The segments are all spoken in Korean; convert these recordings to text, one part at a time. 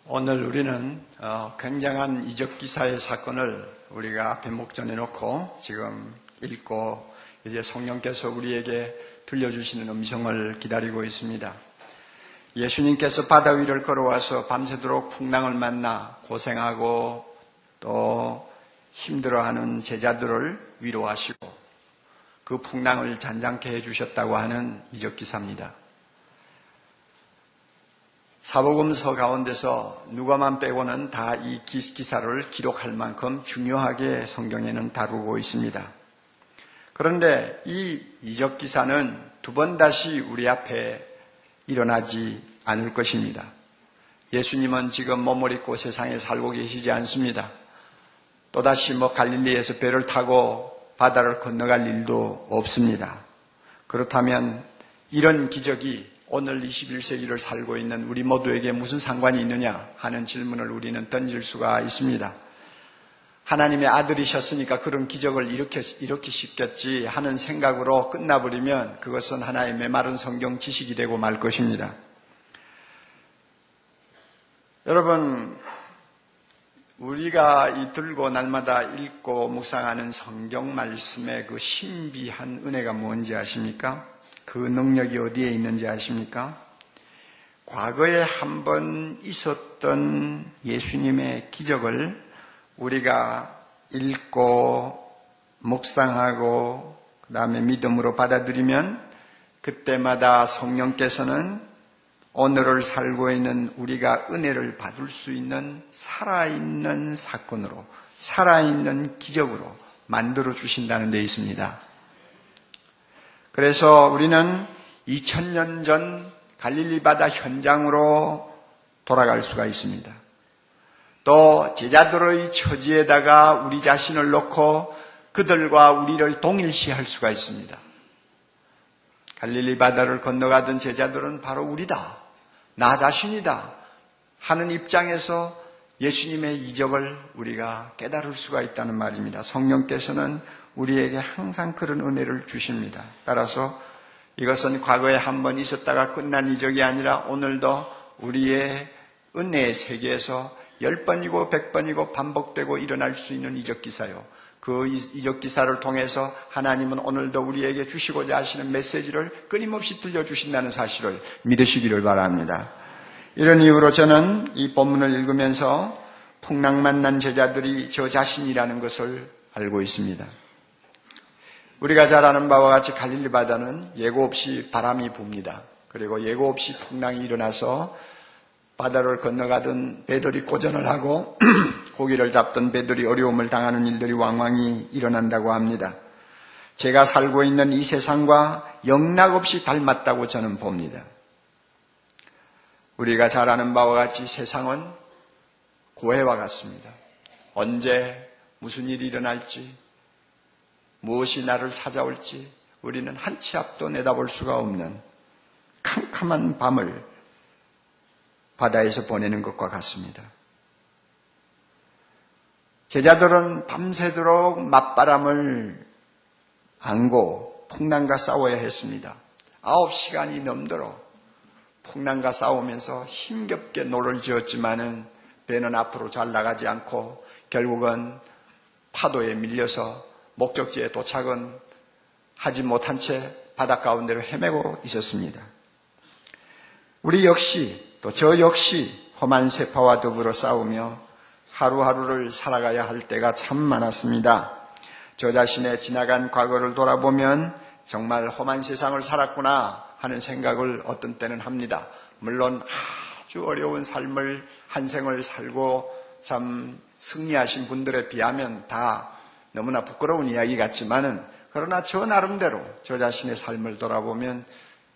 오늘 우리는 굉장한 이적기사의 사건을 우리가 앞에 목전에 놓고 지금 읽고 이제 성령께서 우리에게 들려주시는 음성을 기다리고 있습니다. 예수님께서 바다 위를 걸어와서 밤새도록 풍랑을 만나 고생하고 또 힘들어하는 제자들을 위로하시고 그 풍랑을 잔잔케 해주셨다고 하는 이적기사입니다. 사복음서 가운데서 누가만 빼고는 다 이 기사를 기록할 만큼 중요하게 성경에는 다루고 있습니다. 그런데 이 이적기사는 두 번 다시 우리 앞에 일어나지 않을 것입니다. 예수님은 지금 몸을 입고 세상에 살고 계시지 않습니다. 또다시 갈릴리에서 배를 타고 바다를 건너갈 일도 없습니다. 그렇다면 이런 기적이 오늘 21세기를 살고 있는 우리 모두에게 무슨 상관이 있느냐 하는 질문을 우리는 던질 수가 있습니다. 하나님의 아들이셨으니까 그런 기적을 일으키시겠지 하는 생각으로 끝나버리면 그것은 하나의 메마른 성경 지식이 되고 말 것입니다. 여러분, 우리가 들고 날마다 읽고 묵상하는 성경 말씀의 그 신비한 은혜가 뭔지 아십니까? 그 능력이 어디에 있는지 아십니까? 과거에 한번 있었던 예수님의 기적을 우리가 읽고 묵상하고 그 다음에 믿음으로 받아들이면 그때마다 성령께서는 오늘을 살고 있는 우리가 은혜를 받을 수 있는 살아있는 사건으로 살아있는 기적으로 만들어 주신다는 데 있습니다. 그래서 우리는 2000년 전 갈릴리 바다 현장으로 돌아갈 수가 있습니다. 또 제자들의 처지에다가 우리 자신을 놓고 그들과 우리를 동일시할 수가 있습니다. 갈릴리 바다를 건너가던 제자들은 바로 우리다, 나 자신이다 하는 입장에서 예수님의 이적을 우리가 깨달을 수가 있다는 말입니다. 성령께서는 우리에게 항상 그런 은혜를 주십니다. 따라서 이것은 과거에 한번 있었다가 끝난 이적이 아니라 오늘도 우리의 은혜의 세계에서 10번이고 100번이고 반복되고 일어날 수 있는 이적기사요. 그 이적기사를 통해서 하나님은 오늘도 우리에게 주시고자 하시는 메시지를 끊임없이 들려주신다는 사실을 믿으시기를 바랍니다. 이런 이유로 저는 이 본문을 읽으면서 풍랑 만난 제자들이 저 자신이라는 것을 알고 있습니다. 우리가 잘 아는 바와 같이 갈릴리 바다는 예고 없이 바람이 붑니다. 그리고 예고 없이 풍랑이 일어나서 바다를 건너가던 배들이 고전을 하고 고기를 잡던 배들이 어려움을 당하는 일들이 왕왕이 일어난다고 합니다. 제가 살고 있는 이 세상과 영락없이 닮았다고 저는 봅니다. 우리가 잘 아는 바와 같이 세상은 고해와 같습니다. 언제 무슨 일이 일어날지 무엇이 나를 찾아올지 우리는 한 치 앞도 내다볼 수가 없는 캄캄한 밤을 바다에서 보내는 것과 같습니다. 제자들은 밤새도록 맞바람을 안고 풍랑과 싸워야 했습니다. 9시간이 넘도록 풍랑과 싸우면서 힘겹게 노를 지었지만은 배는 앞으로 잘 나가지 않고 결국은 파도에 밀려서 목적지에 도착은 하지 못한 채 바다 가운데로 헤매고 있었습니다. 우리 역시 또 저 역시 험한 세파와 더불어 싸우며 하루하루를 살아가야 할 때가 참 많았습니다. 저 자신의 지나간 과거를 돌아보면 정말 험한 세상을 살았구나 하는 생각을 어떤 때는 합니다. 물론 아주 어려운 삶을 한 생을 살고 참 승리하신 분들에 비하면 다 너무나 부끄러운 이야기 같지만은 그러나 저 나름대로 저 자신의 삶을 돌아보면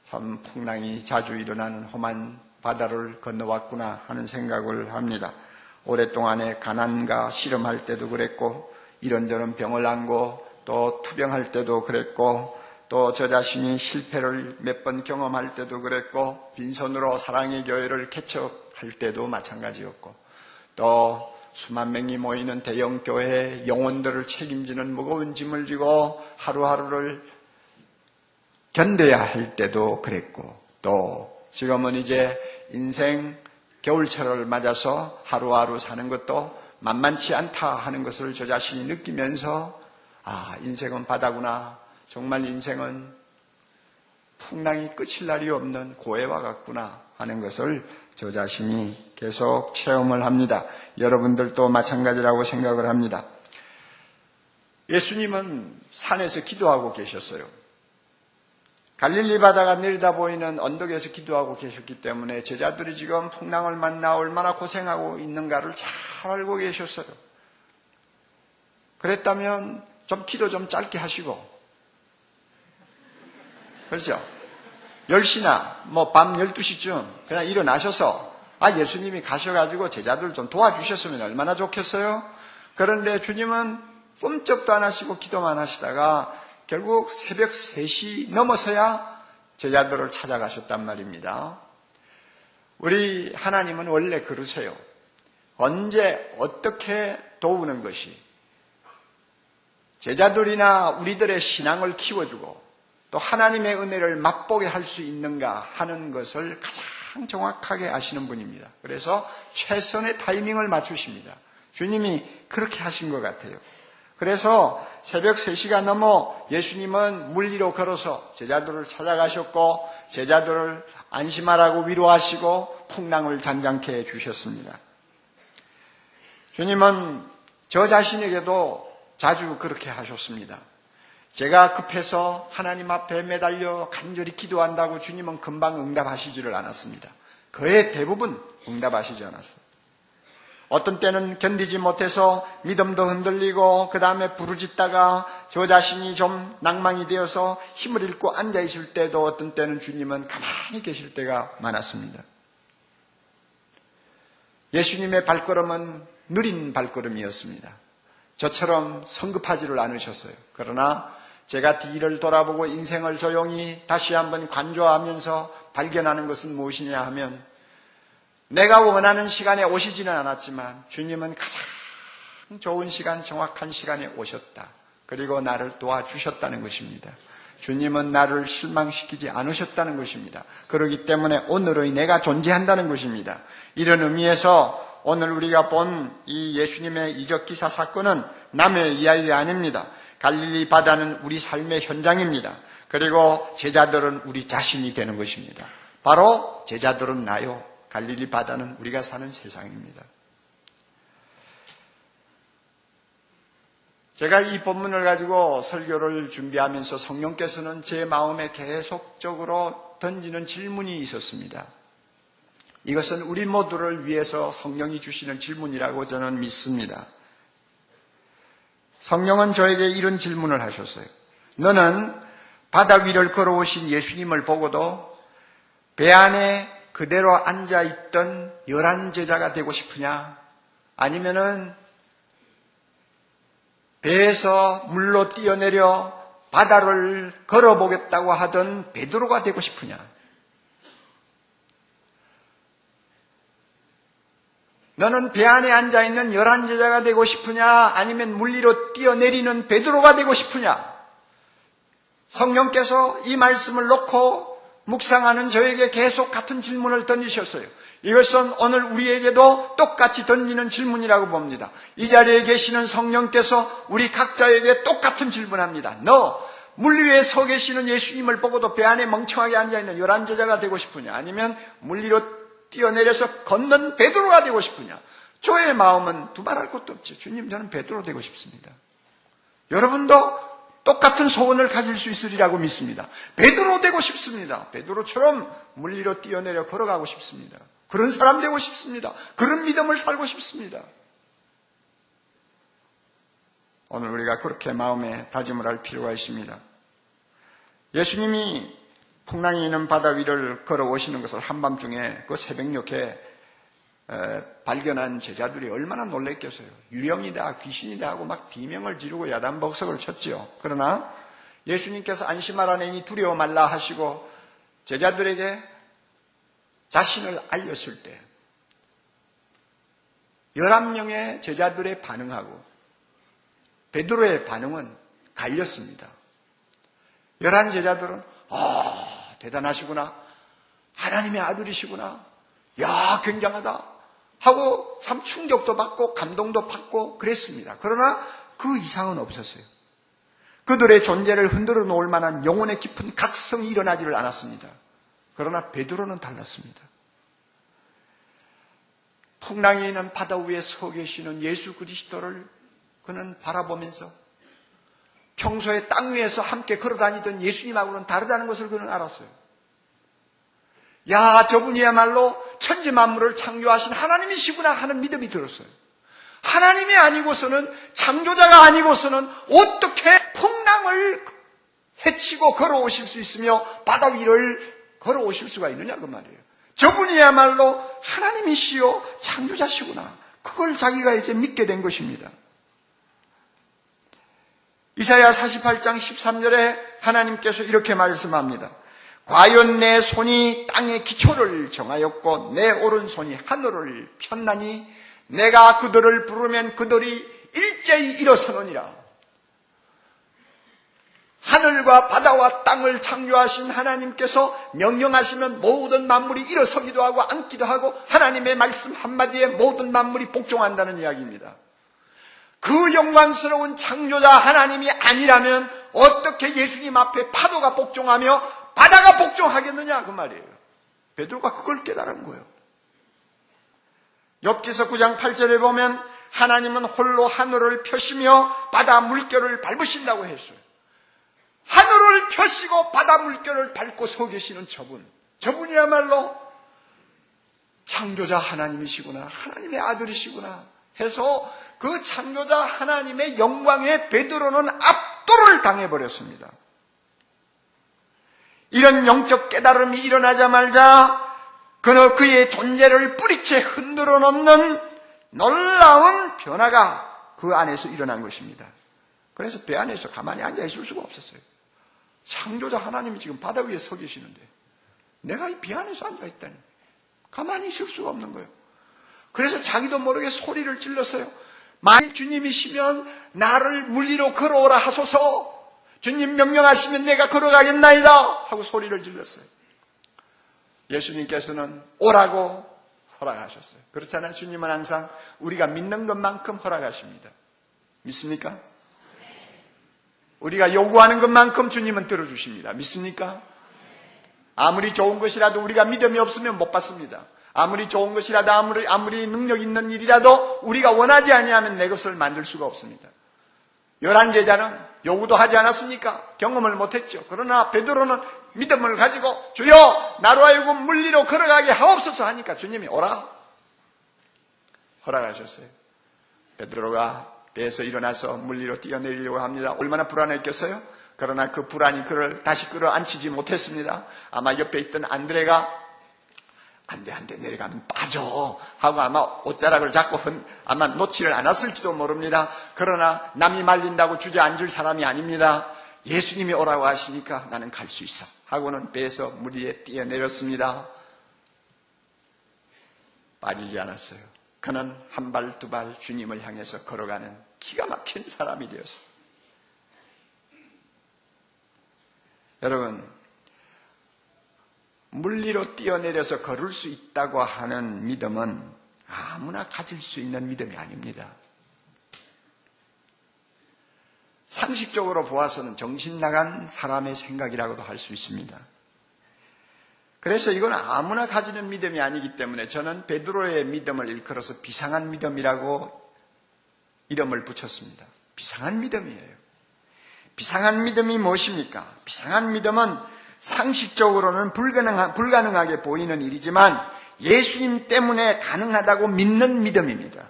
참 풍랑이 자주 일어나는 험한 바다를 건너왔구나 하는 생각을 합니다. 오랫동안의 가난과 씨름할 때도 그랬고 이런저런 병을 안고 또 투병할 때도 그랬고 또 저 자신이 실패를 몇 번 경험할 때도 그랬고 빈손으로 사랑의 교회를 개척할 때도 마찬가지였고 또 수만 명이 모이는 대형 교회의 영혼들을 책임지는 무거운 짐을 지고 하루하루를 견뎌야 할 때도 그랬고 또 지금은 이제 인생 겨울철을 맞아서 하루하루 사는 것도 만만치 않다 하는 것을 저 자신이 느끼면서 인생은 바다구나. 정말 인생은 풍랑이 끝일 날이 없는 고해와 같구나 하는 것을 저 자신이 계속 체험을 합니다. 여러분들도 마찬가지라고 생각을 합니다. 예수님은 산에서 기도하고 계셨어요. 갈릴리 바다가 내려다 보이는 언덕에서 기도하고 계셨기 때문에 제자들이 지금 풍랑을 만나 얼마나 고생하고 있는가를 잘 알고 계셨어요. 그랬다면 좀 기도 좀 짧게 하시고, 그렇죠? 10시나 밤 12시쯤 그냥 일어나셔서 예수님이 가셔가지고 제자들 좀 도와주셨으면 얼마나 좋겠어요? 그런데 주님은 꼼짝도 안 하시고 기도만 하시다가 결국 새벽 3시 넘어서야 제자들을 찾아가셨단 말입니다. 우리 하나님은 원래 그러세요. 언제 어떻게 도우는 것이 제자들이나 우리들의 신앙을 키워주고 또 하나님의 은혜를 맛보게 할 수 있는가 하는 것을 가장 정확하게 아시는 분입니다. 그래서 최선의 타이밍을 맞추십니다. 주님이 그렇게 하신 것 같아요. 그래서 새벽 3시가 넘어 예수님은 물 위로 걸어서 제자들을 찾아가셨고 제자들을 안심하라고 위로하시고 풍랑을 잔잔케 해주셨습니다. 주님은 저 자신에게도 자주 그렇게 하셨습니다. 제가 급해서 하나님 앞에 매달려 간절히 기도한다고 주님은 금방 응답하시지를 않았습니다. 거의 대부분 응답하시지 않았어요. 어떤 때는 견디지 못해서 믿음도 흔들리고 그 다음에 부르짖다가 저 자신이 좀 낭망이 되어서 힘을 잃고 앉아있을 때도 어떤 때는 주님은 가만히 계실 때가 많았습니다. 예수님의 발걸음은 느린 발걸음이었습니다. 저처럼 성급하지를 않으셨어요. 그러나 제가 뒤를 돌아보고 인생을 조용히 다시 한번 관조하면서 발견하는 것은 무엇이냐 하면 내가 원하는 시간에 오시지는 않았지만 주님은 가장 좋은 시간, 정확한 시간에 오셨다. 그리고 나를 도와주셨다는 것입니다. 주님은 나를 실망시키지 않으셨다는 것입니다. 그렇기 때문에 오늘의 내가 존재한다는 것입니다. 이런 의미에서 오늘 우리가 본 이 예수님의 이적기사 사건은 남의 이야기가 아닙니다. 갈릴리 바다는 우리 삶의 현장입니다. 그리고 제자들은 우리 자신이 되는 것입니다. 바로 제자들은 나요. 갈릴리 바다는 우리가 사는 세상입니다. 제가 이 본문을 가지고 설교를 준비하면서 성령께서는 제 마음에 계속적으로 던지는 질문이 있었습니다. 이것은 우리 모두를 위해서 성령이 주시는 질문이라고 저는 믿습니다. 성령은 저에게 이런 질문을 하셨어요. 너는 바다 위를 걸어오신 예수님을 보고도 배 안에 그대로 앉아있던 11 제자가 되고 싶으냐? 아니면은 배에서 물로 뛰어내려 바다를 걸어보겠다고 하던 베드로가 되고 싶으냐? 너는 배 안에 앉아있는 11 제자가 되고 싶으냐? 아니면 물 위로 뛰어내리는 베드로가 되고 싶으냐? 성령께서 이 말씀을 놓고 묵상하는 저에게 계속 같은 질문을 던지셨어요. 이것은 오늘 우리에게도 똑같이 던지는 질문이라고 봅니다. 이 자리에 계시는 성령께서 우리 각자에게 똑같은 질문합니다. 너 물 위에 서 계시는 예수님을 보고도 배 안에 멍청하게 앉아있는 11 제자가 되고 싶으냐? 아니면 물 위로 뛰어내려서 걷는 베드로가 되고 싶으냐? 저의 마음은 두말할 것도 없죠. 주님, 저는 베드로 되고 싶습니다. 여러분도 똑같은 소원을 가질 수 있으리라고 믿습니다. 베드로 되고 싶습니다. 베드로처럼 물 위로 뛰어내려 걸어가고 싶습니다. 그런 사람 되고 싶습니다. 그런 믿음을 살고 싶습니다. 오늘 우리가 그렇게 마음에 다짐을 할 필요가 있습니다. 예수님이 풍랑이 있는 바다 위를 걸어오시는 것을 한밤중에 그 새벽녘에 발견한 제자들이 얼마나 놀랬겠어요. 유령이다, 귀신이다 하고 막 비명을 지르고 야단벅석을 쳤지요. 그러나 예수님께서 안심하라니 두려워 말라 하시고 제자들에게 자신을 알렸을 때 11명의 제자들의 반응하고 베드로의 반응은 갈렸습니다. 11 제자들은 대단하시구나. 하나님의 아들이시구나. 야, 굉장하다 하고 참 충격도 받고 감동도 받고 그랬습니다. 그러나 그 이상은 없었어요. 그들의 존재를 흔들어 놓을 만한 영혼의 깊은 각성이 일어나지를 않았습니다. 그러나 베드로는 달랐습니다. 풍랑이 있는 바다 위에 서 계시는 예수 그리스도를 그는 바라보면서 평소에 땅 위에서 함께 걸어다니던 예수님하고는 다르다는 것을 그는 알았어요. 야, 저분이야말로 천지 만물을 창조하신 하나님이시구나 하는 믿음이 들었어요. 하나님이 아니고서는, 창조자가 아니고서는 어떻게 풍랑을 헤치고 걸어오실 수 있으며 바다 위를 걸어오실 수가 있느냐 그 말이에요. 저분이야말로 하나님이시요 창조자시구나. 그걸 자기가 이제 믿게 된 것입니다. 이사야 48장 13절에 하나님께서 이렇게 말씀합니다. 과연 내 손이 땅의 기초를 정하였고 내 오른손이 하늘을 폈나니 내가 그들을 부르면 그들이 일제히 일어서느니라. 하늘과 바다와 땅을 창조하신 하나님께서 명령하시면 모든 만물이 일어서기도 하고 앉기도 하고 하나님의 말씀 한마디에 모든 만물이 복종한다는 이야기입니다. 그 영광스러운 창조자 하나님이 아니라면 어떻게 예수님 앞에 파도가 복종하며 바다가 복종하겠느냐 그 말이에요. 베드로가 그걸 깨달은 거예요. 욥기서 9장 8절에 보면 하나님은 홀로 하늘을 펴시며 바다 물결을 밟으신다고 했어요. 하늘을 펴시고 바다 물결을 밟고 서 계시는 저분이야말로 창조자 하나님이시구나, 하나님의 아들이시구나 해서 그 창조자 하나님의 영광에 베드로는 압도를 당해버렸습니다. 이런 영적 깨달음이 일어나자마자 그의 존재를 뿌리채 흔들어 놓는 놀라운 변화가 그 안에서 일어난 것입니다. 그래서 배 안에서 가만히 앉아 있을 수가 없었어요. 창조자 하나님이 지금 바다 위에 서 계시는데 내가 이 배 안에서 앉아 있다니 가만히 있을 수가 없는 거예요. 그래서 자기도 모르게 소리를 질렀어요. 만일 주님이시면 나를 물리로 걸어오라 하소서. 주님 명령하시면 내가 걸어가겠나이다 하고 소리를 질렀어요. 예수님께서는 오라고 허락하셨어요. 그렇잖아요. 주님은 항상 우리가 믿는 것만큼 허락하십니다. 믿습니까? 우리가 요구하는 것만큼 주님은 들어주십니다. 믿습니까? 아무리 좋은 것이라도 우리가 믿음이 없으면 못 받습니다. 아무리 좋은 것이라도 아무리 능력 있는 일이라도 우리가 원하지 아니하면 내 것을 만들 수가 없습니다. 11제자는 요구도 하지 않았습니까? 경험을 못했죠. 그러나 베드로는 믿음을 가지고 주여 나로 하여금 물리로 걸어가게 하옵소서 하니까 주님이 오라 허락하셨어요. 베드로가 배에서 일어나서 물리로 뛰어내리려고 합니다. 얼마나 불안했겠어요? 그러나 그 불안이 그를 다시 끌어안치지 못했습니다. 아마 옆에 있던 안드레가 안 돼 내려가면 빠져 하고 아마 옷자락을 잡고 아마 놓지를 않았을지도 모릅니다. 그러나 남이 말린다고 주저앉을 사람이 아닙니다. 예수님이 오라고 하시니까 나는 갈 수 있어 하고는 배에서 물 위에 뛰어내렸습니다. 빠지지 않았어요. 그는 한 발 두 발 주님을 향해서 걸어가는 기가 막힌 사람이 되었어요. 여러분, 물리로 뛰어내려서 걸을 수 있다고 하는 믿음은 아무나 가질 수 있는 믿음이 아닙니다. 상식적으로 보아서는 정신 나간 사람의 생각이라고도 할 수 있습니다. 그래서 이건 아무나 가지는 믿음이 아니기 때문에 저는 베드로의 믿음을 일컬어서 비상한 믿음이라고 이름을 붙였습니다. 비상한 믿음이에요. 비상한 믿음이 무엇입니까? 비상한 믿음은 상식적으로는 불가능하게 보이는 일이지만 예수님 때문에 가능하다고 믿는 믿음입니다.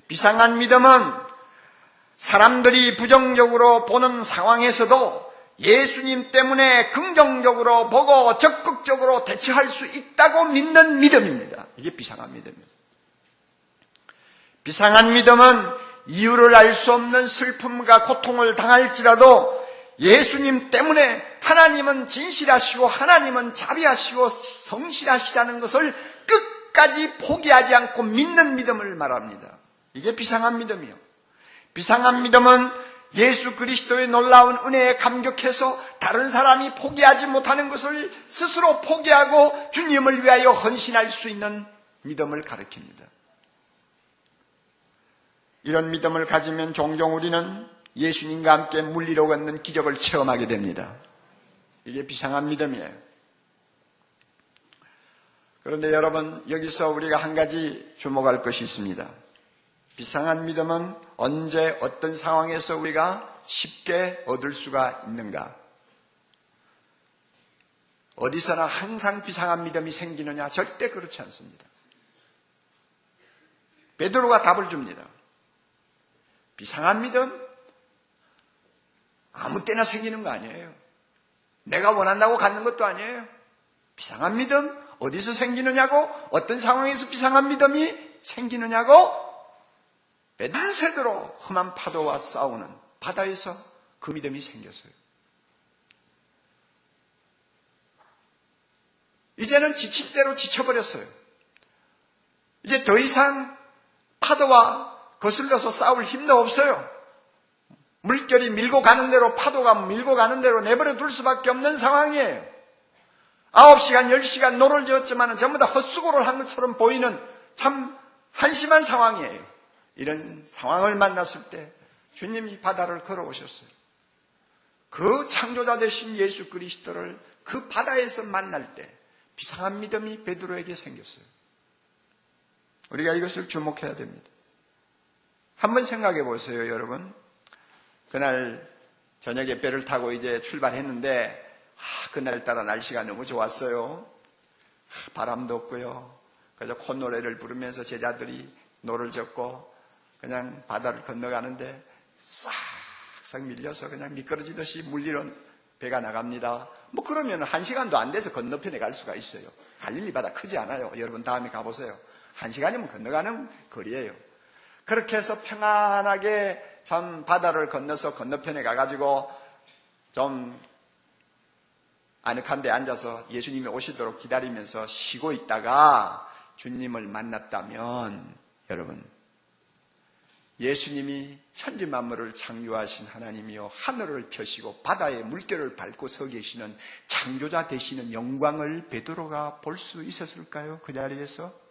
비상한 믿음은 사람들이 부정적으로 보는 상황에서도 예수님 때문에 긍정적으로 보고 적극적으로 대처할 수 있다고 믿는 믿음입니다. 이게 비상한 믿음입니다. 비상한 믿음은 이유를 알 수 없는 슬픔과 고통을 당할지라도 예수님 때문에 하나님은 진실하시고 하나님은 자비하시고 성실하시다는 것을 끝까지 포기하지 않고 믿는 믿음을 말합니다. 이게 비상한 믿음이요. 비상한 믿음은 예수 그리스도의 놀라운 은혜에 감격해서 다른 사람이 포기하지 못하는 것을 스스로 포기하고 주님을 위하여 헌신할 수 있는 믿음을 가르칩니다. 이런 믿음을 가지면 종종 우리는 예수님과 함께 물리로 걷는 기적을 체험하게 됩니다. 이게 비상한 믿음이에요. 그런데 여러분, 여기서 우리가 한 가지 주목할 것이 있습니다. 비상한 믿음은 언제 어떤 상황에서 우리가 쉽게 얻을 수가 있는가? 어디서나 항상 비상한 믿음이 생기느냐? 절대 그렇지 않습니다. 베드로가 답을 줍니다. 비상한 믿음? 아무 때나 생기는 거 아니에요. 내가 원한다고 갖는 것도 아니에요. 비상한 믿음? 어디서 생기느냐고? 어떤 상황에서 비상한 믿음이 생기느냐고? 밤새도록 험한 파도와 싸우는 바다에서 그 믿음이 생겼어요. 이제는 지칠 대로 지쳐버렸어요. 이제 더 이상 파도와 거슬러서 싸울 힘도 없어요. 물결이 밀고 가는 대로, 파도가 밀고 가는 대로 내버려 둘 수밖에 없는 상황이에요. 9시간, 10시간 노를 지었지만 전부 다 헛수고를 한 것처럼 보이는 참 한심한 상황이에요. 이런 상황을 만났을 때 주님이 바다를 걸어오셨어요. 그 창조자 되신 예수 그리스도를 그 바다에서 만날 때 비상한 믿음이 베드로에게 생겼어요. 우리가 이것을 주목해야 됩니다. 한번 생각해 보세요, 여러분. 그날 저녁에 배를 타고 이제 출발했는데 그날따라 날씨가 너무 좋았어요. 바람도 없고요. 그래서 콧노래를 부르면서 제자들이 노를 젓고 그냥 바다를 건너가는데 싹싹 밀려서 그냥 미끄러지듯이 물리로 배가 나갑니다. 뭐 그러면 1시간도 안 돼서 건너편에 갈 수가 있어요. 갈릴리 바다 크지 않아요. 여러분 다음에 가보세요. 1시간이면 건너가는 거리예요. 그렇게 해서 평안하게 참 바다를 건너서 건너편에 가가지고 좀 아늑한 데 앉아서 예수님이 오시도록 기다리면서 쉬고 있다가 주님을 만났다면 여러분, 예수님이 천지 만물을 창조하신 하나님이요 하늘을 펴시고 바다의 물결을 밟고 서 계시는 창조자 되시는 영광을 베드로가 볼 수 있었을까요? 그 자리에서?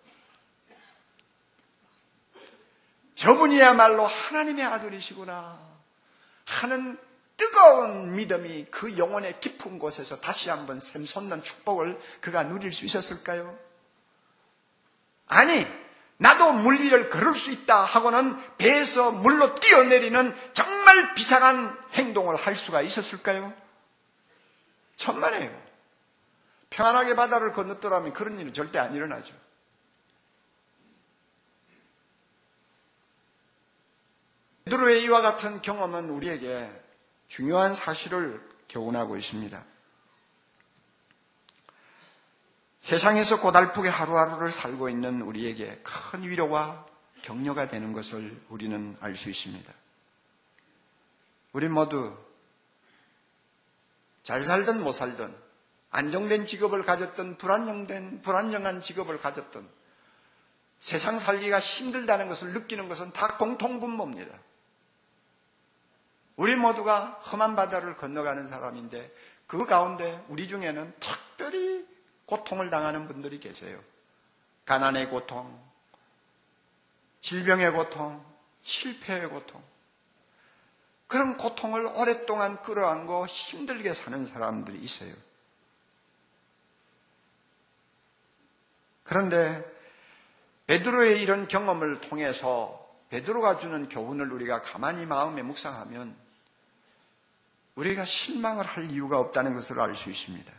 저분이야말로 하나님의 아들이시구나 하는 뜨거운 믿음이 그 영혼의 깊은 곳에서 다시 한번 샘솟는 축복을 그가 누릴 수 있었을까요? 아니, 나도 물 위를 걸을 수 있다 하고는 배에서 물로 뛰어내리는 정말 비상한 행동을 할 수가 있었을까요? 천만에요. 평안하게 바다를 건넜더라면 그런 일은 절대 안 일어나죠. 베드로의 이와 같은 경험은 우리에게 중요한 사실을 교훈하고 있습니다. 세상에서 고달프게 하루하루를 살고 있는 우리에게 큰 위로와 격려가 되는 것을 우리는 알 수 있습니다. 우리 모두 잘 살든 못 살든 안정된 직업을 가졌든 불안정한 직업을 가졌든 세상 살기가 힘들다는 것을 느끼는 것은 다 공통분모입니다. 우리 모두가 험한 바다를 건너가는 사람인데 그 가운데 우리 중에는 특별히 고통을 당하는 분들이 계세요. 가난의 고통, 질병의 고통, 실패의 고통. 그런 고통을 오랫동안 끌어안고 힘들게 사는 사람들이 있어요. 그런데 베드로의 이런 경험을 통해서 베드로가 주는 교훈을 우리가 가만히 마음에 묵상하면 우리가 실망을 할 이유가 없다는 것을 알 수 있습니다.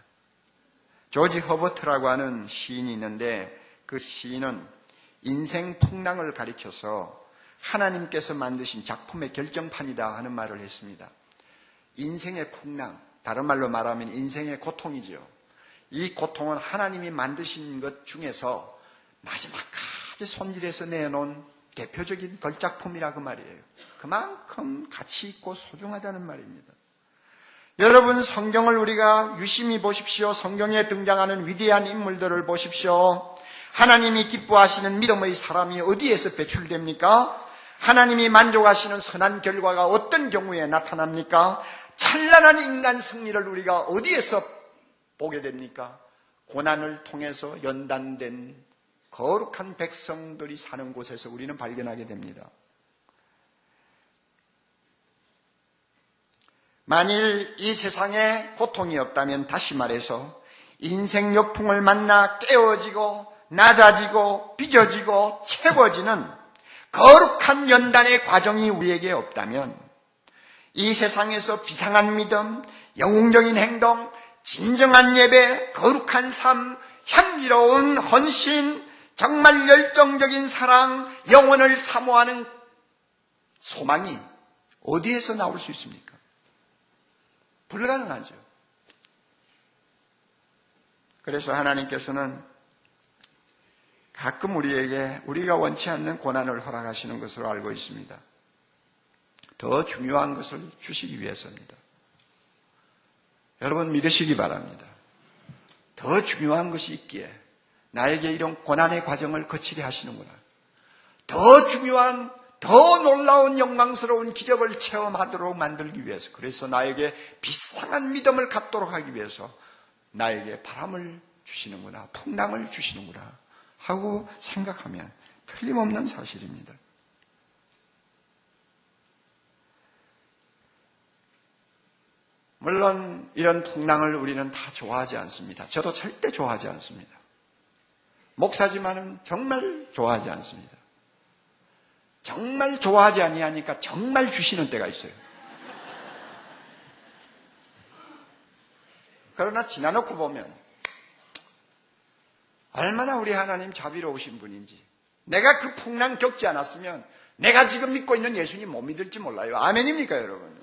조지 허버트라고 하는 시인이 있는데 그 시인은 인생 풍랑을 가리켜서 하나님께서 만드신 작품의 결정판이다 하는 말을 했습니다. 인생의 풍랑, 다른 말로 말하면 인생의 고통이죠. 이 고통은 하나님이 만드신 것 중에서 마지막까지 손질해서 내놓은 대표적인 걸작품이라 그 말이에요. 그만큼 가치 있고 소중하다는 말입니다. 여러분, 성경을 우리가 유심히 보십시오. 성경에 등장하는 위대한 인물들을 보십시오. 하나님이 기뻐하시는 믿음의 사람이 어디에서 배출됩니까? 하나님이 만족하시는 선한 결과가 어떤 경우에 나타납니까? 찬란한 인간 승리를 우리가 어디에서 보게 됩니까? 고난을 통해서 연단된 거룩한 백성들이 사는 곳에서 우리는 발견하게 됩니다. 만일 이 세상에 고통이 없다면, 다시 말해서 인생 역풍을 만나 깨어지고 낮아지고 빚어지고 채워지는 거룩한 연단의 과정이 우리에게 없다면, 이 세상에서 비상한 믿음, 영웅적인 행동, 진정한 예배, 거룩한 삶, 향기로운 헌신, 정말 열정적인 사랑, 영혼을 사모하는 소망이 어디에서 나올 수 있습니까? 불가능하죠. 그래서 하나님께서는 가끔 우리에게 우리가 원치 않는 고난을 허락하시는 것으로 알고 있습니다. 더 중요한 것을 주시기 위해서입니다. 여러분 믿으시기 바랍니다. 더 중요한 것이 있기에 나에게 이런 고난의 과정을 거치게 하시는구나. 더 중요한, 더 놀라운 영광스러운 기적을 체험하도록 만들기 위해서, 그래서 나에게 비상한 믿음을 갖도록 하기 위해서 나에게 바람을 주시는구나, 풍랑을 주시는구나 하고 생각하면 틀림없는 사실입니다. 물론 이런 풍랑을 우리는 다 좋아하지 않습니다. 저도 절대 좋아하지 않습니다. 목사지만은 정말 좋아하지 않습니다. 정말 좋아하지 아니하니까 정말 주시는 때가 있어요. 그러나 지나놓고 보면 얼마나 우리 하나님 자비로우신 분인지, 내가 그 풍랑 겪지 않았으면 내가 지금 믿고 있는 예수님 못 믿을지 몰라요. 아멘입니까 여러분?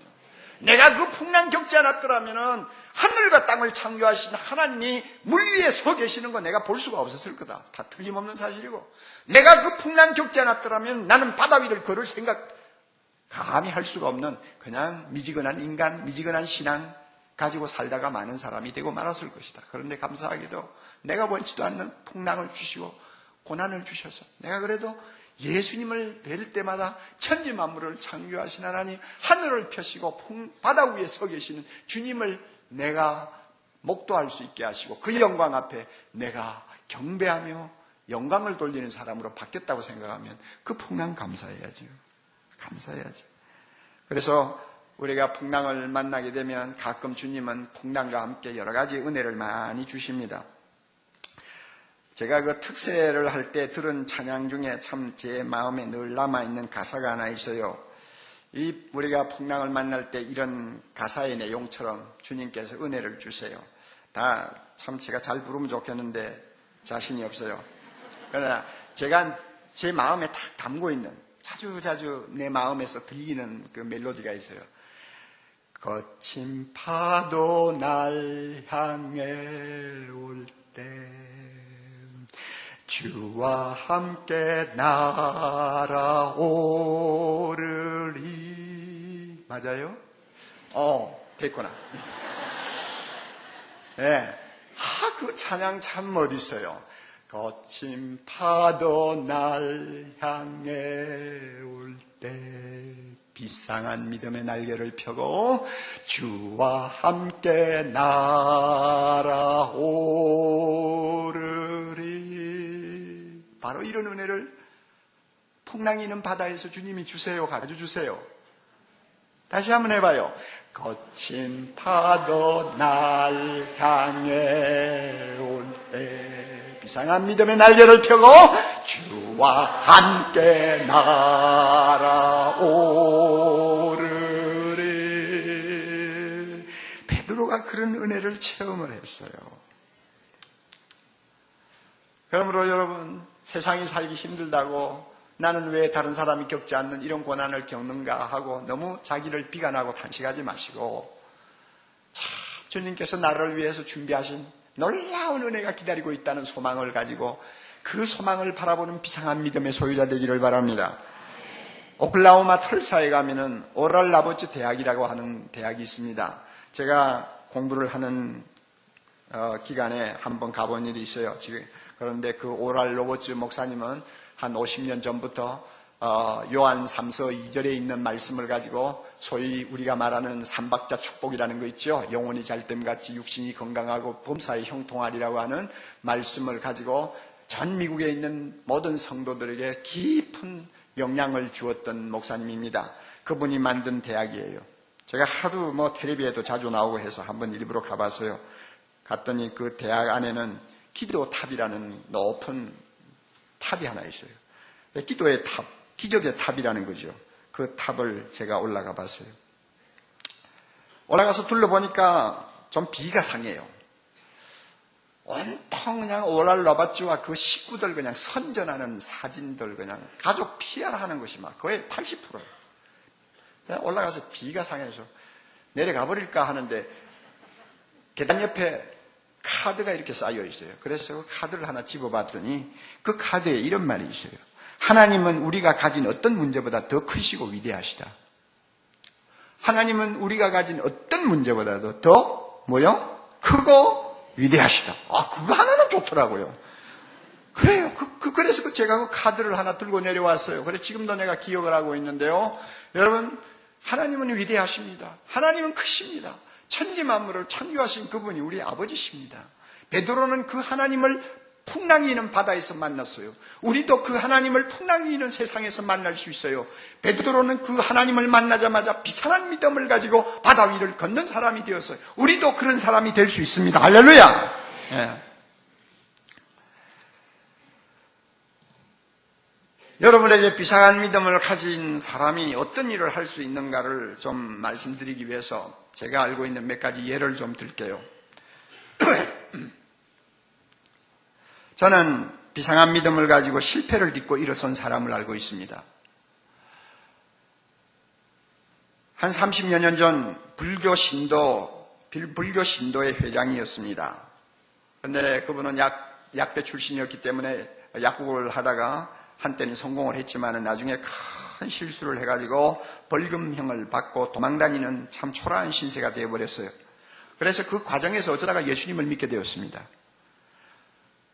내가 그 풍랑 겪지 않았더라면 하늘과 땅을 창조하신 하나님이 물 위에 서 계시는 거 내가 볼 수가 없었을 거다. 다 틀림없는 사실이고, 내가 그 풍랑 겪지 않았더라면 나는 바다 위를 걸을 생각 감히 할 수가 없는 그냥 미지근한 인간, 미지근한 신앙 가지고 살다가 많은 사람이 되고 말았을 것이다. 그런데 감사하게도 내가 원치도 않는 풍랑을 주시고 고난을 주셔서 내가 그래도 예수님을 뵐 때마다 천지 만물을 창조하신 하나님, 하늘을 펴시고 바다 위에 서 계시는 주님을 내가 목도할 수 있게 하시고 그 영광 앞에 내가 경배하며 영광을 돌리는 사람으로 바뀌었다고 생각하면 그 풍랑 감사해야죠. 감사해야죠. 그래서 우리가 풍랑을 만나게 되면 가끔 주님은 풍랑과 함께 여러 가지 은혜를 많이 주십니다. 제가 그 특세를 할 때 들은 찬양 중에 참 제 마음에 늘 남아있는 가사가 하나 있어요. 우리가 풍랑을 만날 때 이런 가사의 내용처럼 주님께서 은혜를 주세요. 다 참 제가 잘 부르면 좋겠는데 자신이 없어요. 그러나 제가 제 마음에 딱 담고 있는, 자주 내 마음에서 들리는 그 멜로디가 있어요. 거친 파도 날 향해 올 때 주와 함께 날아오르리. 맞아요? 됐구나. 네. 그 찬양 참 멋있어요. 거친 파도 날 향해 올 때 비상한 믿음의 날개를 펴고 주와 함께 날아오르리. 바로 이런 은혜를 풍랑이 있는 바다에서 주님이 주세요. 가져주세요. 다시 한번 해봐요. 거친 파도 날 향해 올 때 비상한 믿음의 날개를 펴고 주와 함께 날아오르리. 베드로가 그런 은혜를 체험을 했어요. 그러므로 여러분, 세상이 살기 힘들다고 나는 왜 다른 사람이 겪지 않는 이런 고난을 겪는가 하고 너무 자기를 비관하고 탄식하지 마시고, 참 주님께서 나를 위해서 준비하신 놀라운 은혜가 기다리고 있다는 소망을 가지고 그 소망을 바라보는 비상한 믿음의 소유자 되기를 바랍니다. 오클라호마 털사에 가면은 오랄 라버츠 대학이라고 하는 대학이 있습니다. 제가 공부를 하는 기간에 한번 가본 일이 있어요. 그런데 그 오랄 로버츠 목사님은 한 50년 전부터 요한 3서 2절에 있는 말씀을 가지고 소위 우리가 말하는 삼박자 축복이라는 거 있죠. 영혼이 잘됨 같이 육신이 건강하고 범사에 형통하리라고 하는 말씀을 가지고 전 미국에 있는 모든 성도들에게 깊은 영향을 주었던 목사님입니다. 그분이 만든 대학이에요. 제가 하도 텔레비에도 자주 나오고 해서 한번 일부러 가봤어요. 갔더니 그 대학 안에는 기도탑이라는 높은 탑이 하나 있어요. 기도의 탑, 기적의 탑이라는 거죠. 그 탑을 제가 올라가 봤어요. 올라가서 둘러보니까 좀 비가 상해요. 온통 그냥 오랄 로바츠와 그 식구들 그냥 선전하는 사진들 그냥 가족 PR 하는 것이 막 거의 80%예요. 올라가서 비가 상해서 내려가 버릴까 하는데 계단 옆에 카드가 이렇게 쌓여 있어요. 그래서 그 카드를 하나 집어봤더니 그 카드에 이런 말이 있어요. 하나님은 우리가 가진 어떤 문제보다 더 크시고 위대하시다. 하나님은 우리가 가진 어떤 문제보다도 더 크고 위대하시다. 그거 하나는 좋더라고요. 그래요. 그래서 제가 그 카드를 하나 들고 내려왔어요. 그래서 지금도 내가 기억을 하고 있는데요. 여러분, 하나님은 위대하십니다. 하나님은 크십니다. 천지 만물을 창조하신 그분이 우리 아버지십니다. 베드로는 그 하나님을 풍랑이 있는 바다에서 만났어요. 우리도 그 하나님을 풍랑이 있는 세상에서 만날 수 있어요. 베드로는 그 하나님을 만나자마자 비상한 믿음을 가지고 바다 위를 걷는 사람이 되었어요. 우리도 그런 사람이 될 수 있습니다. 할렐루야. 예. 여러분에게 비상한 믿음을 가진 사람이 어떤 일을 할 수 있는가를 좀 말씀드리기 위해서 제가 알고 있는 몇 가지 예를 좀 들게요. 저는 비상한 믿음을 가지고 실패를 딛고 일어선 사람을 알고 있습니다. 한 30여 년 전 불교 신도의 회장이었습니다. 그런데 그분은 약대 출신이었기 때문에 약국을 하다가 한때는 성공을 했지만 나중에 큰 실수를 해가지고 벌금형을 받고 도망다니는 참 초라한 신세가 되어버렸어요. 그래서 그 과정에서 어쩌다가 예수님을 믿게 되었습니다.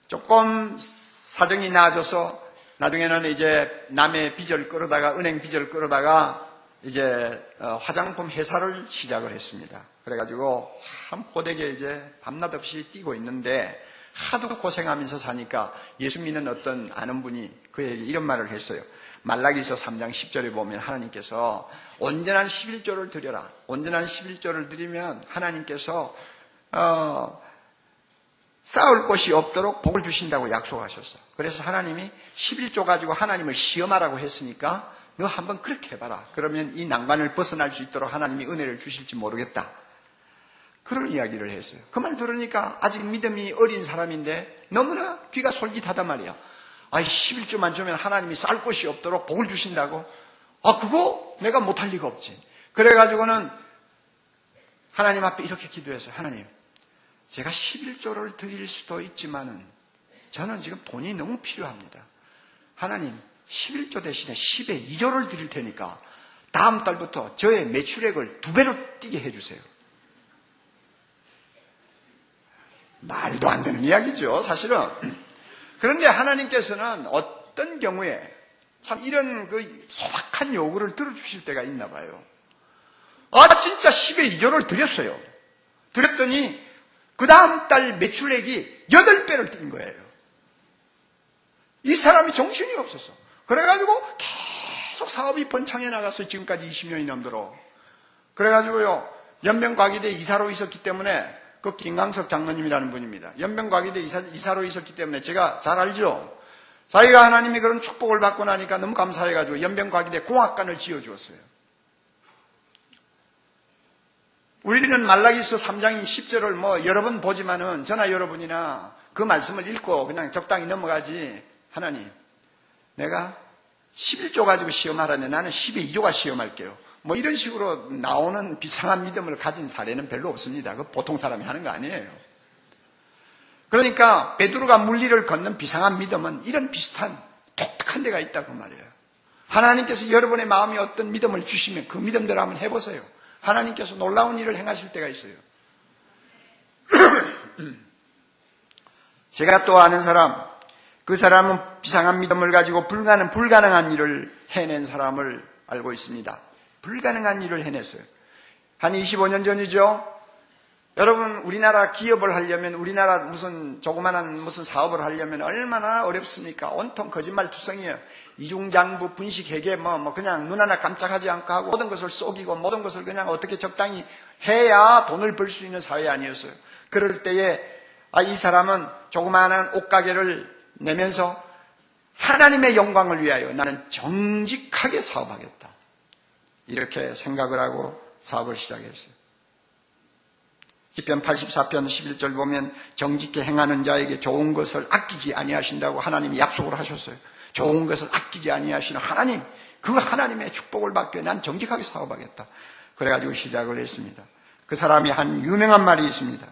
조금 사정이 나아져서 나중에는 이제 남의 빚을 끌어다가 은행 빚을 끌어다가 이제 화장품 회사를 시작을 했습니다. 그래가지고 참 고되게 이제 밤낮 없이 뛰고 있는데 하도 고생하면서 사니까 예수 믿는 어떤 아는 분이 그에게 이런 말을 했어요. 말라기서 3장 10절에 보면 하나님께서 온전한 11조를 드려라. 온전한 11조를 드리면 하나님께서 싸울 곳이 없도록 복을 주신다고 약속하셨어. 그래서 하나님이 11조 가지고 하나님을 시험하라고 했으니까 너 한번 그렇게 해봐라. 그러면 이 난관을 벗어날 수 있도록 하나님이 은혜를 주실지 모르겠다. 그런 이야기를 했어요. 그 말 들으니까 아직 믿음이 어린 사람인데 너무나 귀가 솔깃하단 말이야. 11조만 주면 하나님이 쌀 곳이 없도록 복을 주신다고? 그거 내가 못할 리가 없지. 그래가지고는 하나님 앞에 이렇게 기도했어요. 하나님, 제가 11조를 드릴 수도 있지만은 저는 지금 돈이 너무 필요합니다. 하나님, 11조 대신에 10의 2조를 드릴 테니까 다음 달부터 저의 매출액을 2배로 뛰게 해주세요. 말도 안 되는 이야기죠, 사실은. 그런데 하나님께서는 어떤 경우에 참 이런 그 소박한 요구를 들어주실 때가 있나 봐요. 진짜 10의 2조를 드렸어요. 드렸더니 그 다음 달 매출액이 8배를 뛴 거예요. 이 사람이 정신이 없었어. 그래가지고 계속 사업이 번창해 나갔어요. 지금까지 20년이 넘도록. 그래가지고요, 연명과기대 이사로 있었기 때문에 그 김강석 장로님이라는 분입니다. 연명과기대 이사로 있었기 때문에 제가 잘 알죠. 자기가 하나님이 그런 축복을 받고 나니까 너무 감사해가지고 연명과기대 공학관을 지어주었어요. 우리는 말라기서 3장 10절을 여러 번 보지만은 저나 여러분이나 그 말씀을 읽고 그냥 적당히 넘어가지. 하나님, 내가 11조 가지고 시험하라는데 나는 10의 2조가 시험할게요. 이런 식으로 나오는 비상한 믿음을 가진 사례는 별로 없습니다. 그 보통 사람이 하는 거 아니에요. 그러니까 베드로가 물리를 걷는 비상한 믿음은 이런 비슷한 독특한 데가 있다고 말이에요. 하나님께서 여러분의 마음에 어떤 믿음을 주시면 그 믿음대로 한번 해보세요. 하나님께서 놀라운 일을 행하실 때가 있어요. 제가 또 아는 사람, 그 사람은 비상한 믿음을 가지고 불가능한 일을 해낸 사람을 알고 있습니다. 불가능한 일을 해냈어요. 한 25년 전이죠. 여러분, 우리나라 기업을 하려면, 우리나라 무슨 조그마한 무슨 사업을 하려면 얼마나 어렵습니까? 온통 거짓말투성이에요. 이중장부, 분식회계, 그냥 눈 하나 깜짝하지 않고 하고 모든 것을 속이고 모든 것을 그냥 어떻게 적당히 해야 돈을 벌 수 있는 사회 아니었어요. 그럴 때에 이 사람은 조그마한 옷가게를 내면서 하나님의 영광을 위하여 나는 정직하게 사업하겠다. 이렇게 생각을 하고 사업을 시작했어요. 시편 84편 11절 보면 정직히 행하는 자에게 좋은 것을 아끼지 아니하신다고 하나님이 약속을 하셨어요. 좋은 것을 아끼지 아니하시는 하나님, 그 하나님의 축복을 받기 위해 난 정직하게 사업하겠다. 그래가지고 시작을 했습니다. 그 사람이 한 유명한 말이 있습니다.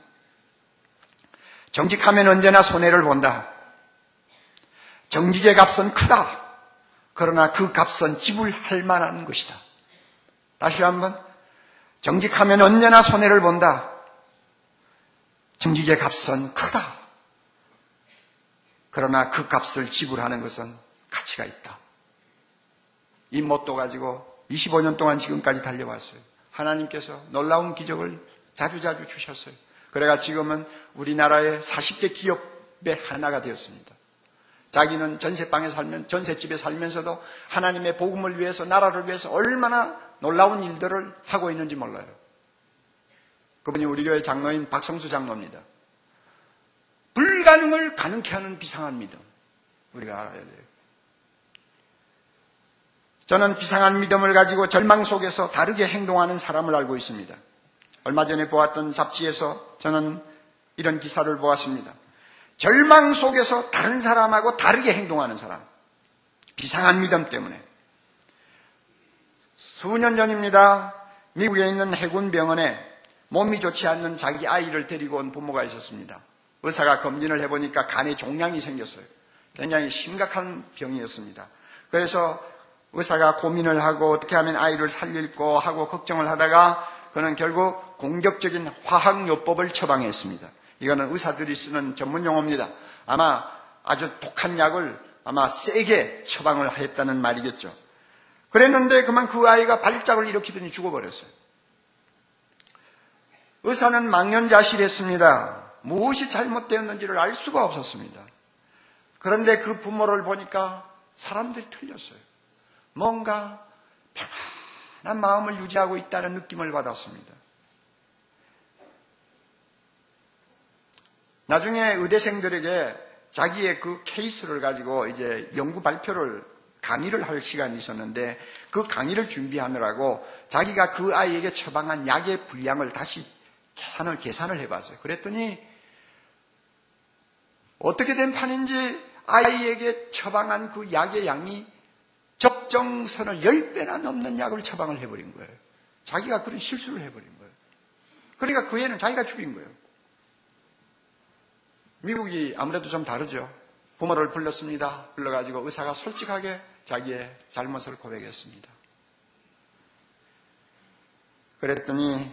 정직하면 언제나 손해를 본다. 정직의 값은 크다. 그러나 그 값은 지불할 만한 것이다. 다시 한번, 정직하면 언제나 손해를 본다. 정직의 값은 크다. 그러나 그 값을 지불하는 것은 가치가 있다. 이 모토 가지고 25년 동안 지금까지 달려왔어요. 하나님께서 놀라운 기적을 자주자주 주셨어요. 그래가 지금은 우리나라의 40대 기업의 하나가 되었습니다. 자기는 전셋집에 살면서도 하나님의 복음을 위해서, 나라를 위해서 얼마나 놀라운 일들을 하고 있는지 몰라요. 그분이 우리 교회 장로인 박성수 장로입니다. 불가능을 가능케 하는 비상한 믿음, 우리가 알아야 돼요. 저는 비상한 믿음을 가지고 절망 속에서 다르게 행동하는 사람을 알고 있습니다. 얼마 전에 보았던 잡지에서 저는 이런 기사를 보았습니다. 절망 속에서 다른 사람하고 다르게 행동하는 사람. 비상한 믿음 때문에. 수년 전입니다. 미국에 있는 해군병원에 몸이 좋지 않는 자기 아이를 데리고 온 부모가 있었습니다. 의사가 검진을 해보니까 간에 종양이 생겼어요. 굉장히 심각한 병이었습니다. 그래서 의사가 고민을 하고 어떻게 하면 아이를 살릴까 하고 걱정을 하다가 그는 결국 공격적인 화학요법을 처방했습니다. 이거는 의사들이 쓰는 전문 용어입니다. 아마 아주 독한 약을 아마 세게 처방을 했다는 말이겠죠. 그랬는데 그만 그 아이가 발작을 일으키더니 죽어버렸어요. 의사는 망연자실했습니다. 무엇이 잘못되었는지를 알 수가 없었습니다. 그런데 그 부모를 보니까 사람들이 틀렸어요. 뭔가 편안한 마음을 유지하고 있다는 느낌을 받았습니다. 나중에 의대생들에게 자기의 그 케이스를 가지고 이제 연구 발표를 강의를 할 시간이 있었는데 그 강의를 준비하느라고 자기가 그 아이에게 처방한 약의 분량을 다시 계산을 해봤어요. 그랬더니 어떻게 된 판인지 아이에게 처방한 그 약의 양이 적정선을 10배나 넘는 약을 처방을 해버린 거예요. 자기가 그런 실수를 해버린 거예요. 그러니까 그 애는 자기가 죽인 거예요. 미국이 아무래도 좀 다르죠. 부모를 불렀습니다. 불러가지고 의사가 솔직하게 자기의 잘못을 고백했습니다. 그랬더니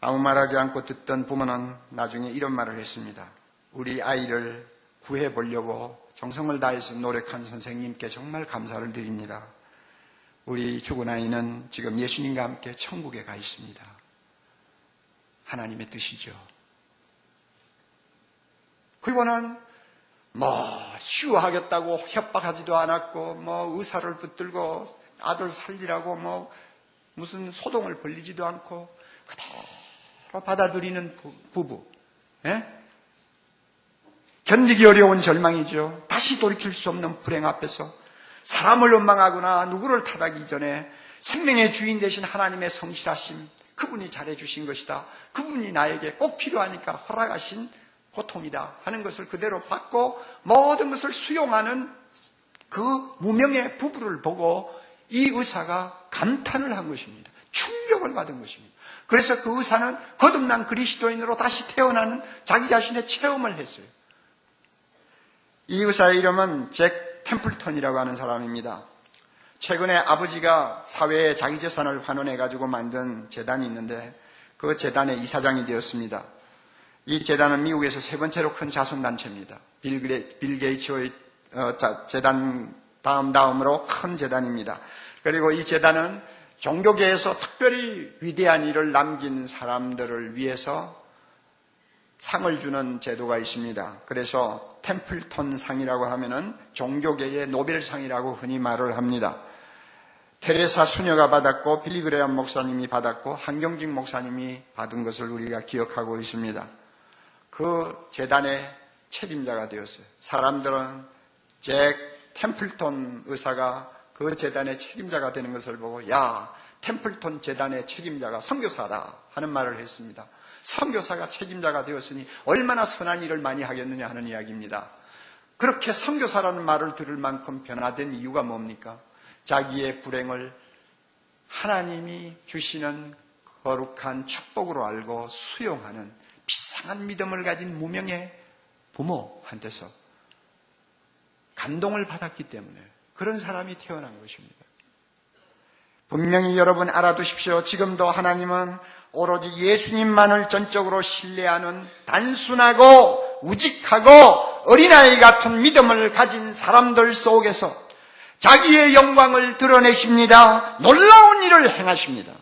아무 말하지 않고 듣던 부모는 나중에 이런 말을 했습니다. 우리 아이를 구해보려고 정성을 다해서 노력한 선생님께 정말 감사를 드립니다. 우리 죽은 아이는 지금 예수님과 함께 천국에 가 있습니다. 하나님의 뜻이죠. 그리고는 치유하겠다고 협박하지도 않았고 의사를 붙들고 아들 살리라고 무슨 소동을 벌리지도 않고 그대로 받아들이는 부부. 예? 견디기 어려운 절망이죠. 다시 돌이킬 수 없는 불행 앞에서 사람을 원망하거나 누구를 탓하기 전에 생명의 주인 되신 하나님의 성실하심, 그분이 잘해주신 것이다. 그분이 나에게 꼭 필요하니까 허락하신 고통이다 하는 것을 그대로 받고 모든 것을 수용하는 그 무명의 부부를 보고 이 의사가 감탄을 한 것입니다. 충격을 받은 것입니다. 그래서 그 의사는 거듭난 그리스도인으로 다시 태어나는 자기 자신의 체험을 했어요. 이 의사의 이름은 잭 템플턴이라고 하는 사람입니다. 최근에 아버지가 사회에 자기 재산을 환원해가지고 만든 재단이 있는데 그 재단의 이사장이 되었습니다. 이 재단은 미국에서 세 번째로 큰 자선단체입니다. 빌 게이츠의 재단 다음으로 큰 재단입니다. 그리고 이 재단은 종교계에서 특별히 위대한 일을 남긴 사람들을 위해서 상을 주는 제도가 있습니다. 그래서 템플턴 상이라고 하면은 종교계의 노벨상이라고 흔히 말을 합니다. 테레사 수녀가 받았고 빌리그레암 목사님이 받았고 한경직 목사님이 받은 것을 우리가 기억하고 있습니다. 그 재단의 책임자가 되었어요. 사람들은 잭 템플턴 의사가 그 재단의 책임자가 되는 것을 보고 야, 템플턴 재단의 책임자가 선교사다 하는 말을 했습니다. 선교사가 책임자가 되었으니 얼마나 선한 일을 많이 하겠느냐 하는 이야기입니다. 그렇게 선교사라는 말을 들을 만큼 변화된 이유가 뭡니까? 자기의 불행을 하나님이 주시는 거룩한 축복으로 알고 수용하는 비상한 믿음을 가진 무명의 부모한테서 감동을 받았기 때문에 그런 사람이 태어난 것입니다. 분명히 여러분 알아두십시오. 지금도 하나님은 오로지 예수님만을 전적으로 신뢰하는 단순하고 우직하고 어린아이 같은 믿음을 가진 사람들 속에서 자기의 영광을 드러내십니다. 놀라운 일을 행하십니다.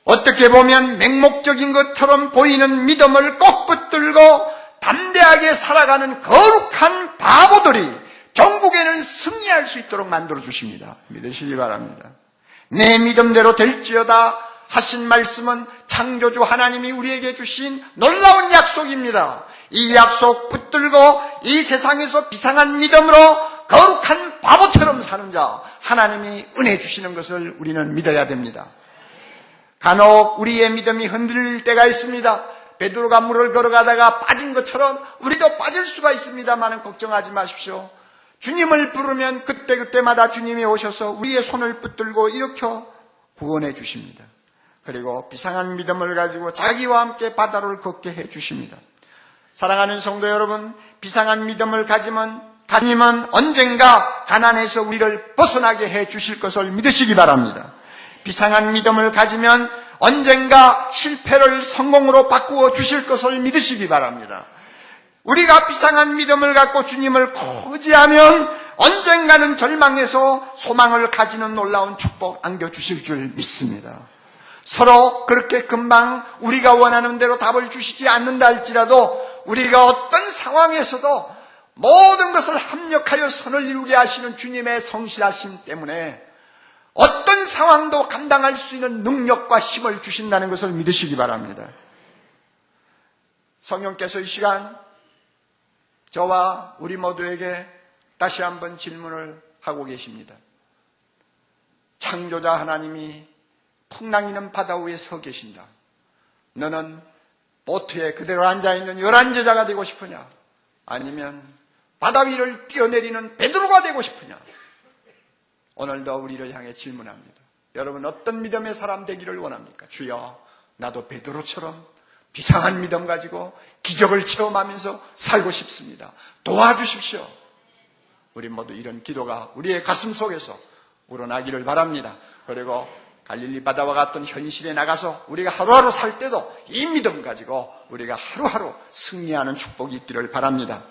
어떻게 보면 맹목적인 것처럼 보이는 믿음을 꼭 붙들고 담대하게 살아가는 거룩한 바보들이 종국에는 승리할 수 있도록 만들어 주십니다. 믿으시기 바랍니다. 내 믿음대로 될지어다 하신 말씀은 창조주 하나님이 우리에게 주신 놀라운 약속입니다. 이 약속 붙들고 이 세상에서 비상한 믿음으로 거룩한 바보처럼 사는 자 하나님이 은혜 주시는 것을 우리는 믿어야 됩니다. 간혹 우리의 믿음이 흔들릴 때가 있습니다. 베드로가 물을 걸어가다가 빠진 것처럼 우리도 빠질 수가 있습니다만 걱정하지 마십시오. 주님을 부르면 그때그때마다 주님이 오셔서 우리의 손을 붙들고 일으켜 구원해 주십니다. 그리고 비상한 믿음을 가지고 자기와 함께 바다를 걷게 해 주십니다. 사랑하는 성도 여러분, 비상한 믿음을 가지면 하나님은 언젠가 가난에서 우리를 벗어나게 해 주실 것을 믿으시기 바랍니다. 비상한 믿음을 가지면 언젠가 실패를 성공으로 바꾸어 주실 것을 믿으시기 바랍니다. 우리가 비상한 믿음을 갖고 주님을 고지하면 언젠가는 절망에서 소망을 가지는 놀라운 축복 안겨주실 줄 믿습니다. 서로 그렇게 금방 우리가 원하는 대로 답을 주시지 않는다 할지라도 우리가 어떤 상황에서도 모든 것을 합력하여 선을 이루게 하시는 주님의 성실하심 때문에 어떤 상황도 감당할 수 있는 능력과 힘을 주신다는 것을 믿으시기 바랍니다. 성령께서 이 시간 저와 우리 모두에게 다시 한번 질문을 하고 계십니다. 창조자 하나님이 풍랑이는 바다 위에 서 계신다. 너는 보트에 그대로 앉아있는 열한 제자가 되고 싶으냐? 아니면 바다 위를 뛰어내리는 베드로가 되고 싶으냐? 오늘도 우리를 향해 질문합니다. 여러분 어떤 믿음의 사람 되기를 원합니까? 주여, 나도 베드로처럼 비상한 믿음 가지고 기적을 체험하면서 살고 싶습니다. 도와주십시오. 우리 모두 이런 기도가 우리의 가슴 속에서 우러나기를 바랍니다. 그리고 갈릴리 바다와 같은 현실에 나가서 우리가 하루하루 살 때도 이 믿음 가지고 우리가 하루하루 승리하는 축복이 있기를 바랍니다.